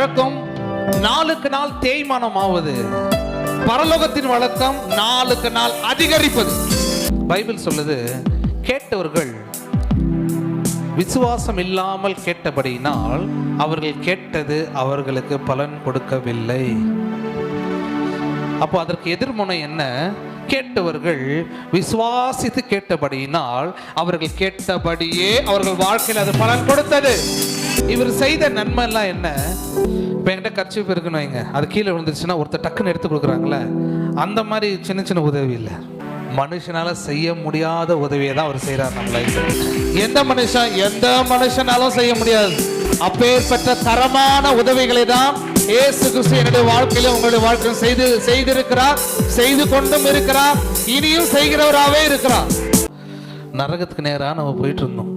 வழக்கம் நாளுக்கு நாள் தேய்மானம் ஆவது, பரலோகத்தின் வழக்கம் நாளுக்கு நாள் அதிகரிப்பது. பைபிள் சொல்லுது, கேட்டவர்கள் விசுவாசம் இல்லாமல் கேட்டபடியினால் அவர்கள் கேட்டது அவர்களுக்கு பலன் கொடுக்கவில்லை. அப்போ அதற்கு எதிர்முனை என்ன? கேட்டவர்கள் விசுவாசித்து கேட்டபடியினால் அவர்கள் கேட்டபடியே அவர்கள் வாழ்க்கையில் அது பலன் கொடுத்தது. இவர் செய்த நன்மை எல்லாம் என்ன? இப்போ என்கிட்ட கர்ச்சீப் இருக்குன்னு வைங்க, அது கீழே விழுந்துருச்சுன்னா ஒருத்தர் டக்குன்னு எடுத்து கொடுக்குறாங்களே, அந்த மாதிரி சின்ன சின்ன உதவி இல்லை. மனுஷனால செய்ய முடியாத உதவியை தான் அவர் செய்கிறார் நம்ம லைஃப்ல. எந்த மனுஷனாலும் செய்ய முடியாது. அப்பேற்பட்ட தரமான உதவிகளை தான் இயேசு கிறிஸ்து என்னுடைய வாழ்க்கையில உங்களுடைய வாழ்க்கையில் செய்திருக்கிறார், செய்து கொண்டும் இருக்கிறார், இனியும் செய்கிறவராகவே இருக்கிறார். நரகத்துக்கு நேராக நம்ம போயிட்டு இருந்தோம்.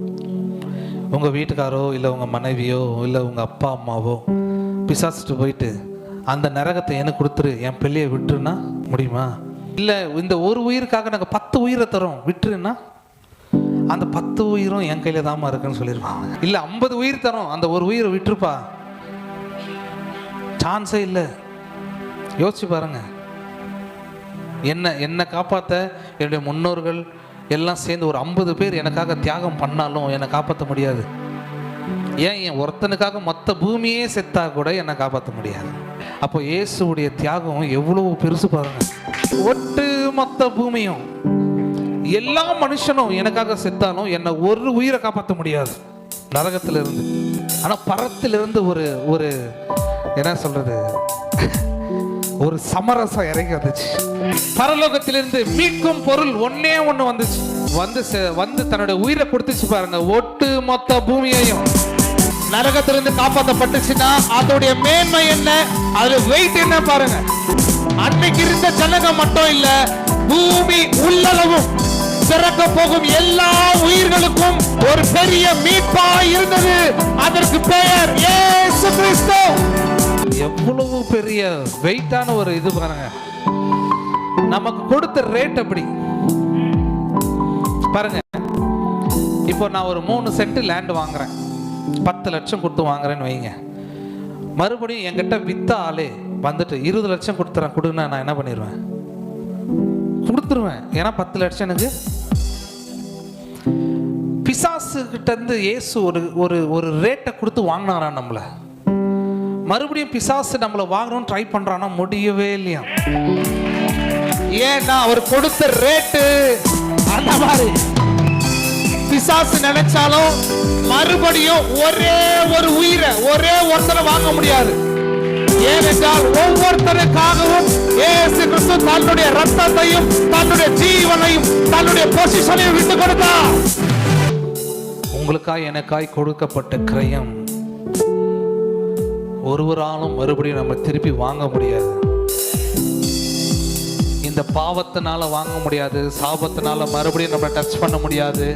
உங்க வீட்டுக்காரோ இல்லை உங்க மனைவியோ இல்லை உங்க அப்பா அம்மாவோ பிசாசிட்டு போயிட்டு அந்த நரகத்தை எனக்கு கொடுத்துரு, என் பிள்ளையை விட்டுருன்னா முடியுமா? இல்லை இந்த ஒரு உயிருக்காக நாங்கள் 10 உயிரை தரோம் விட்டுருன்னா அந்த 10 உயிரும் என் கையில தாமா இருக்குன்னு சொல்லிடுவாங்க. இல்லை 50 உயிர் தரோம், அந்த ஒரு உயிரை விட்டுருப்பா, சான்ஸே இல்லை. யோசிச்சு பாருங்க. என்னை காப்பாற்ற என்னுடைய முன்னோர்கள் எல்லாம் சேர்ந்து ஒரு 50 பேர் எனக்காக தியாகம் பண்ணாலும் என்னை காப்பாற்ற முடியாது. ஏன் என் ஒருத்தனுக்காக மொத்த பூமியே செத்தா கூட என்னை காப்பாற்ற முடியாது. அப்போ இயேசுடைய தியாகம் எவ்வளவு பெருசு பாருங்க. ஒட்டு மொத்த பூமியும் எல்லா மனுஷனும் எனக்காக செத்தாலும் என்னை ஒரு உயிரை காப்பாற்ற முடியாது நரகத்திலிருந்து. ஆனா பரத்திலிருந்து ஒரு என்ன சொல்றது, ஒரு சமரசம் இறங்கி வந்துச்சு. பரலோகத்திலிருந்து மீட்கும் பொருள் ஒன்னே ஒண்ணு வந்துச்சு. வந்து தன்னுடைய உயிரை கொடுத்துச்சு பாருங்க. ஒட்டு மொத்த பூமியையும் நரகத்திலிருந்து காப்பாற்றப்பட்டுச்சுன்னா அதோடைய மேன்மை என்ன, அது வெயிட் என்ன பாருங்க. அன்னைக்கு இருந்த ஜனகம் மட்டும் இல்ல, பூமி உள்ளளவும் பிறக்க போகும் எல்லா உயிர்களுக்கும் ஒரு பெரிய மீட்பா இருந்தது. அதற்கு பெயர் இயேசு கிறிஸ்து. எவ்வளவு பெரிய வெயிட்டான ஒரு இது பாருங்க. நமக்கு கொடுத்த ரேட் அப்படி பாருங்க. இப்போ நான் ஒரு 3 சென்ட் லேண்ட் வாங்குறேன், 10 லட்சம் கொடுத்து வாங்குறேன்னு வைங்க. மறுபடியும் என்கிட்ட வித்த ஆளே வந்துட்டு 20 லட்சம் கொடுன்னா நான் என்ன பண்ணிடுவேன்? கொடுத்துருவேன். ஏன்னா 10 லட்சம் எனக்கு. பிசாசு கிட்ட இருந்து இயேசு ஒரு ரேட்டை கொடுத்து வாங்கினாரா நம்மள. மறுபடியும் பிசாசு நம்மளை வாங்கணும்னு ட்ரை பண்றானா, முடியவே இல்லையா. ஏன்னா அவர் கொடுத்த ரேட்டு அந்த மாதிரி. பிசாசு நினைச்சாலும் மறுபடியும் ஒரே ஒரு உயிரை, ஒரே ஒருத்தரை வாங்க முடியாது. ஏனென்றால் ஒவ்வொருத்தருக்காகவும் இயேசு கிறிஸ்து தன்னுடைய ரத்தத்தையும் தன்னுடைய ஜீவனையும் தன்னுடைய பொசிஷனையும் விட்டு கொடுத்தார். உங்களுக்காய் எனக்காய் கொடுக்கப்பட்ட கிரயம் ஒருவராலும் மறுபடியும் நம்ம திருப்பி வாங்க முடியாது. இந்த பாவத்தினால வாங்க முடியாது, சாபத்தினால மறுபடியும் நம்மளை டச் பண்ண முடியாது,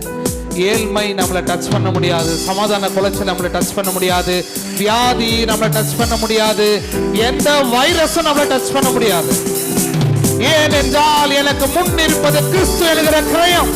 ஏழ்மை நம்மளை டச் பண்ண முடியாது, சமாதான குலைச்சல் நம்மளை டச் பண்ண முடியாது, வியாதி நம்மளை டச் பண்ண முடியாது, எந்த வைரஸும் நம்மளை டச் பண்ண முடியாது. ஏனென்றால் எனக்கு முன் இருப்பது கிறிஸ்து என்கிற கிரயம்.